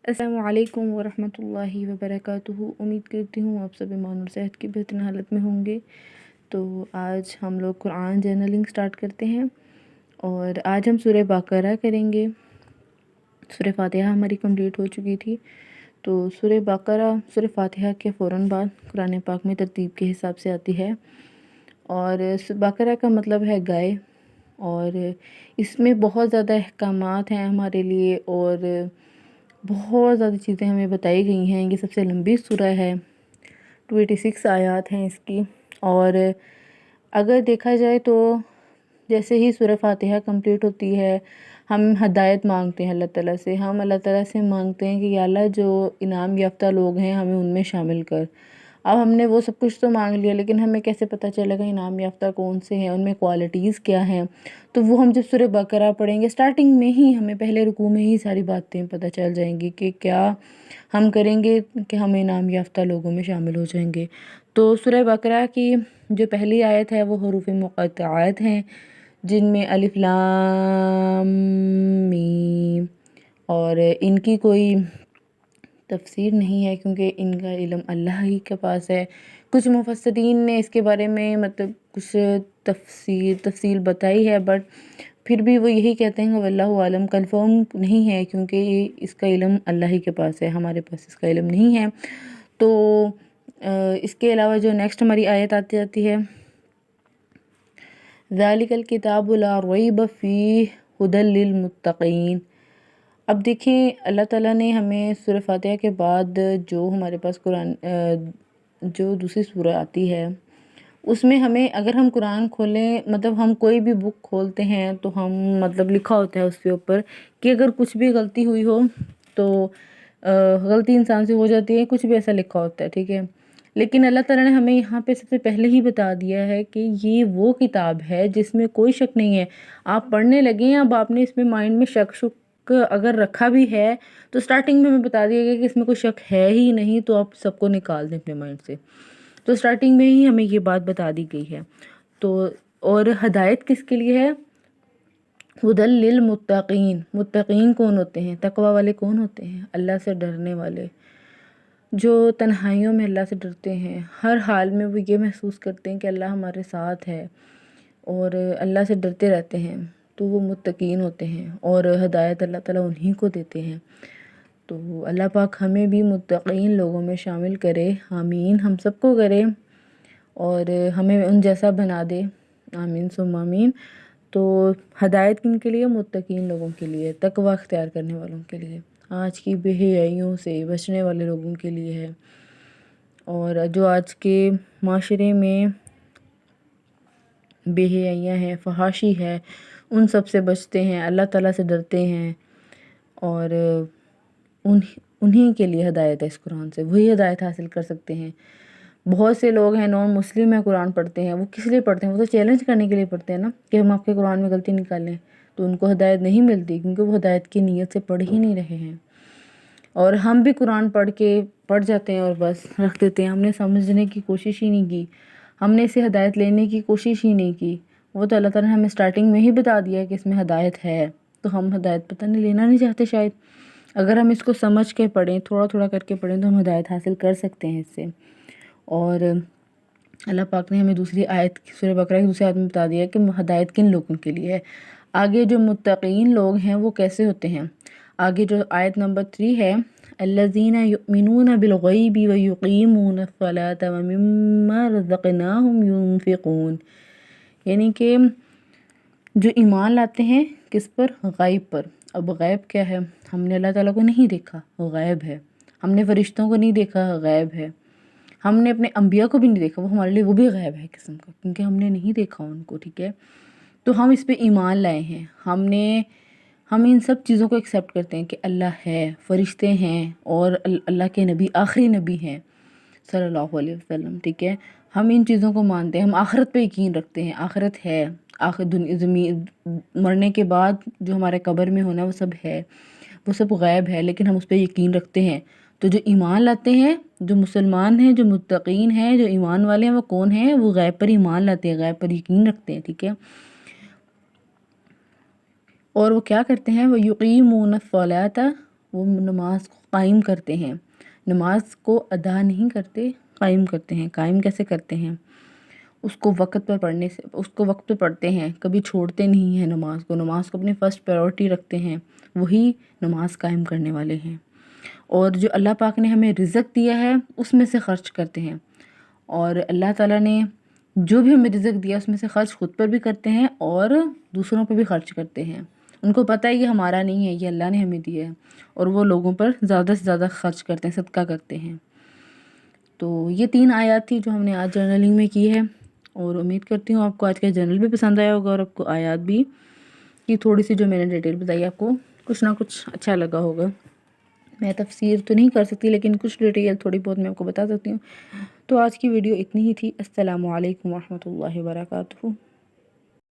السلام علیکم ورحمۃ اللہ وبرکاتہ۔ امید کرتی ہوں آپ سب ایمان اور صحت کی بہترین حالت میں ہوں گے۔ تو آج ہم لوگ قرآن جرنلنگ سٹارٹ کرتے ہیں اور آج ہم سورہ بقرہ کریں گے۔ سورہ فاتحہ ہماری کمپلیٹ ہو چکی تھی، تو سورہ بقرہ سورہ فاتحہ کے فوراً بعد قرآن پاک میں ترتیب کے حساب سے آتی ہے، اور بقرہ کا مطلب ہے گائے، اور اس میں بہت زیادہ احکامات ہیں ہمارے لیے، اور بہت زیادہ چیزیں ہمیں بتائی گئی ہیں۔ یہ سب سے لمبی سورہ ہے، 286 آیات ہیں اس کی، اور اگر دیکھا جائے تو جیسے ہی سورہ فاتحہ کمپلیٹ ہوتی ہے ہم ہدایت مانگتے ہیں اللہ تعالیٰ سے۔ ہم اللہ تعالیٰ سے مانگتے ہیں کہ یا اللہ جو انعام یافتہ لوگ ہیں ہمیں ان میں شامل کر۔ اب ہم نے وہ سب کچھ تو مانگ لیا، لیکن ہمیں کیسے پتہ چلے گا انعام یافتہ کون سے ہیں، ان میں کوالٹیز کیا ہیں؟ تو وہ ہم جب سورہ بقرہ پڑھیں گے سٹارٹنگ میں ہی ہمیں پہلے رکوع میں ہی ساری باتیں پتہ چل جائیں گی کہ کیا ہم کریں گے کہ ہم انعام یافتہ لوگوں میں شامل ہو جائیں گے۔ تو سورہ بقرہ کی جو پہلی آیت ہے وہ حروف مقطعات ہیں، جن میں الف لام میم، اور ان کی کوئی تفسیر نہیں ہے کیونکہ ان کا علم اللہ ہی کے پاس ہے۔ کچھ مفسرین نے اس کے بارے میں کچھ تفصیل بتائی ہے، بٹ پھر بھی وہ یہی کہتے ہیں کہ واللہ عالم، کنفرم نہیں ہے کیونکہ اس کا علم اللہ ہی کے پاس ہے، ہمارے پاس اس کا علم نہیں ہے۔ تو اس کے علاوہ جو نیکسٹ ہماری آیت آتی جاتی ہے، ذالک الکتاب لا ریب فیہ ھدی للمتقین۔ اب دیکھیں اللہ تعالیٰ نے ہمیں سورہ فاتحہ کے بعد جو ہمارے پاس قرآن جو دوسری سورہ آتی ہے اس میں ہمیں، اگر ہم قرآن کھولیں، مطلب ہم کوئی بھی بک کھولتے ہیں تو ہم لکھا ہوتا ہے اس کے اوپر کہ اگر کچھ بھی غلطی ہوئی ہو تو غلطی انسان سے ہو جاتی ہے، کچھ بھی ایسا لکھا ہوتا ہے، ٹھیک ہے۔ لیکن اللہ تعالیٰ نے ہمیں یہاں پہ سب سے پہلے ہی بتا دیا ہے کہ یہ وہ کتاب ہے جس میں کوئی شک نہیں ہے۔ آپ پڑھنے لگیں، اب آپ نے اس میں مائنڈ میں شک اگر رکھا بھی ہے تو سٹارٹنگ میں ہمیں بتا دیا گیا کہ اس میں کوئی شک ہے ہی نہیں، تو آپ سب کو نکال دیں اپنے مائنڈ سے۔ تو سٹارٹنگ میں ہی ہمیں یہ بات بتا دی گئی ہے۔ تو اور ہدایت کس کے لیے ہے؟ ھدی للمتقین۔ متقین کون ہوتے ہیں؟ تقوی والے کون ہوتے ہیں؟ اللہ سے ڈرنے والے، جو تنہائیوں میں اللہ سے ڈرتے ہیں، ہر حال میں وہ یہ محسوس کرتے ہیں کہ اللہ ہمارے ساتھ ہے اور اللہ سے ڈرتے رہتے ہیں، تو وہ متقین ہوتے ہیں، اور ہدایت اللہ تعالیٰ انہی کو دیتے ہیں۔ تو اللہ پاک ہمیں بھی متقین لوگوں میں شامل کرے، آمین، ہم سب کو کرے، اور ہمیں ان جیسا بنا دے، آمین ثم آمین۔ تو ہدایت کن کے لیے؟ متقین لوگوں کے لیے، تقوی اختیار کرنے والوں کے لیے، آج کی بے حیائیوں سے بچنے والے لوگوں کے لیے ہے، اور جو آج کے معاشرے میں بے حیائیاں ہیں، فحاشی ہے، ان سب سے بچتے ہیں، اللہ تعالیٰ سے ڈرتے ہیں، اور انہی کے لیے ہدایت ہے اس قرآن سے، وہی ہدایت حاصل کر سکتے ہیں۔ بہت سے لوگ ہیں نان مسلم ہیں، قرآن پڑھتے ہیں، وہ کس لیے پڑھتے ہیں؟ وہ تو چیلنج کرنے کے لیے پڑھتے ہیں نا، کہ ہم آپ کے قرآن میں غلطی نکالیں، تو ان کو ہدایت نہیں ملتی کیونکہ وہ ہدایت کی نیت سے پڑھ ہی نہیں رہے ہیں۔ اور ہم بھی قرآن پڑھ جاتے ہیں اور بس رکھ دیتے ہیں، ہم نے سمجھنے کی کوشش ہی نہیں کی، ہم نے اسے ہدایت لینے کی کوشش ہی نہیں کی۔ وہ تو اللہ تعالیٰ نے ہمیں سٹارٹنگ میں ہی بتا دیا کہ اس میں ہدایت ہے، تو ہم ہدایت پتہ نہیں لینا نہیں چاہتے شاید۔ اگر ہم اس کو سمجھ کے پڑھیں، تھوڑا تھوڑا کر کے پڑھیں، تو ہم ہدایت حاصل کر سکتے ہیں اس سے۔ اور اللہ پاک نے ہمیں دوسری آیت سورہ بقرہ کی دوسری آیت میں بتا دیا کہ ہدایت کن لوگوں کے لیے ہے۔ آگے جو متقین لوگ ہیں وہ کیسے ہوتے ہیں؟ آگے جو آیت نمبر 3 ہے، الذین یؤمنون بالغیب ویقیمون الصلاۃ ومما رزقناہم ینفقون، یعنی کہ جو ایمان لاتے ہیں کس پر؟ غیب پر۔ اب غیب کیا ہے؟ ہم نے اللہ تعالیٰ کو نہیں دیکھا، وہ غیب ہے۔ ہم نے فرشتوں کو نہیں دیکھا، غیب ہے۔ ہم نے اپنے انبیاء کو بھی نہیں دیکھا، وہ ہمارے لیے وہ بھی غیب ہے قسم کا، کیونکہ ہم نے نہیں دیکھا ان کو، ٹھیک ہے۔ تو ہم اس پہ ایمان لائے ہیں، ہم ان سب چیزوں کو ایکسیپٹ کرتے ہیں کہ اللہ ہے، فرشتے ہیں، اور اللہ کے نبی آخری نبی ہیں صلی اللہ علیہ وسلم، ٹھیک ہے۔ ہم ان چیزوں کو مانتے ہیں، ہم آخرت پہ یقین رکھتے ہیں، آخرت ہے، زمین مرنے کے بعد جو ہمارے قبر میں ہونا وہ سب ہے، وہ سب غیب ہے، لیکن ہم اس پہ یقین رکھتے ہیں۔ تو جو ایمان لاتے ہیں، جو مسلمان ہیں، جو متقین ہیں، جو ایمان والے ہیں، وہ کون ہیں؟ وہ غیب پر ایمان لاتے ہیں، غیب پر یقین رکھتے ہیں، ٹھیک ہے۔ اور وہ کیا کرتے ہیں؟ وہ یقیمون الصلاۃ، وہ نماز کو قائم کرتے ہیں، نماز کو ادا نہیں کرتے، قائم کرتے ہیں۔ قائم کیسے کرتے ہیں؟ اس کو وقت پر پڑھنے سے، اس کو وقت پہ پڑھتے ہیں، کبھی چھوڑتے نہیں ہیں نماز کو اپنی فرسٹ پرائیورٹی رکھتے ہیں، وہی نماز قائم کرنے والے ہیں۔ اور جو اللہ پاک نے ہمیں رزق دیا ہے اس میں سے خرچ کرتے ہیں، اور اللہ تعالیٰ نے جو بھی ہمیں رزق دیا اس میں سے خرچ خود پر بھی کرتے ہیں اور دوسروں پہ بھی خرچ کرتے ہیں۔ ان کو پتہ ہے یہ ہمارا نہیں ہے، یہ اللہ نے ہمیں دیا ہے، اور وہ لوگوں پر زیادہ سے زیادہ خرچ کرتے ہیں، صدقہ کرتے ہیں۔ تو یہ 3 آیات تھی جو ہم نے آج جرنلنگ میں کی ہے، اور امید کرتی ہوں آپ کو آج کا جرنل بھی پسند آیا ہوگا، اور آپ کو آیات بھی کی تھوڑی سی جو میں نے ڈیٹیل بتائی آپ کو کچھ نہ کچھ اچھا لگا ہوگا۔ میں تفسیر تو نہیں کر سکتی لیکن کچھ ڈیٹیل تھوڑی بہت میں آپ کو بتا سکتی ہوں۔ تو آج کی ویڈیو اتنی ہی تھی۔ السلام علیکم ورحمۃ اللہ وبرکاتہ۔